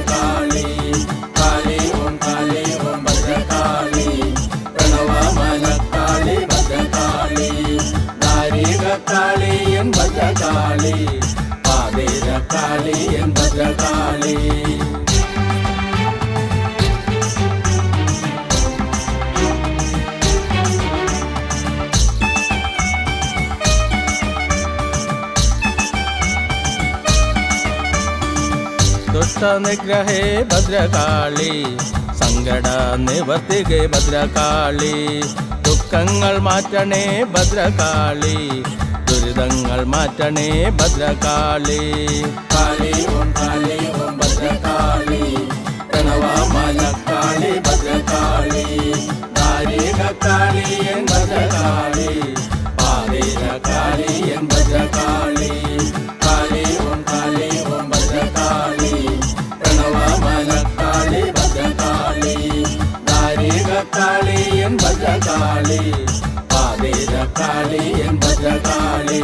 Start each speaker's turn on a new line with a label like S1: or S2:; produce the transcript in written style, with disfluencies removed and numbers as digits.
S1: ഭദ്രകാളി കാളി ഓം Bhadrakali പ്രണവമനക്കാളി Bhadrakali ദാരികക്കാളി N Bhadrakali പാതിരക്കാളി N Bhadrakali ദുഷ്ടനിഗ്രഹേ Bhadrakali സങ്കട നിവർത്തികെ ഭദ്രകാളി ദുഃഖങ്ങൾ മാറ്റണേ ഭദ്രകാളി ദുരിതങ്ങൾ മാറ്റണേ ഭദ്രകാളി കാളി ഓം ഭദ്രകാളി പ്രണവമനക്കാളി ഭദ്രകാളി ദാരികക്കാളി എൻ ഭദ്രകാളി പാതിരക്കാളി എൻ ഭദ്രകാളി കാളി ഓം ഭദ്രകാളി പ്രണവമനക്കാളി ഭദ്രകാളി ദാരികക്കാളി എൻ ഭദ്രകാളി പാതിരക്കാളി എൻ ഭദ്രകാളി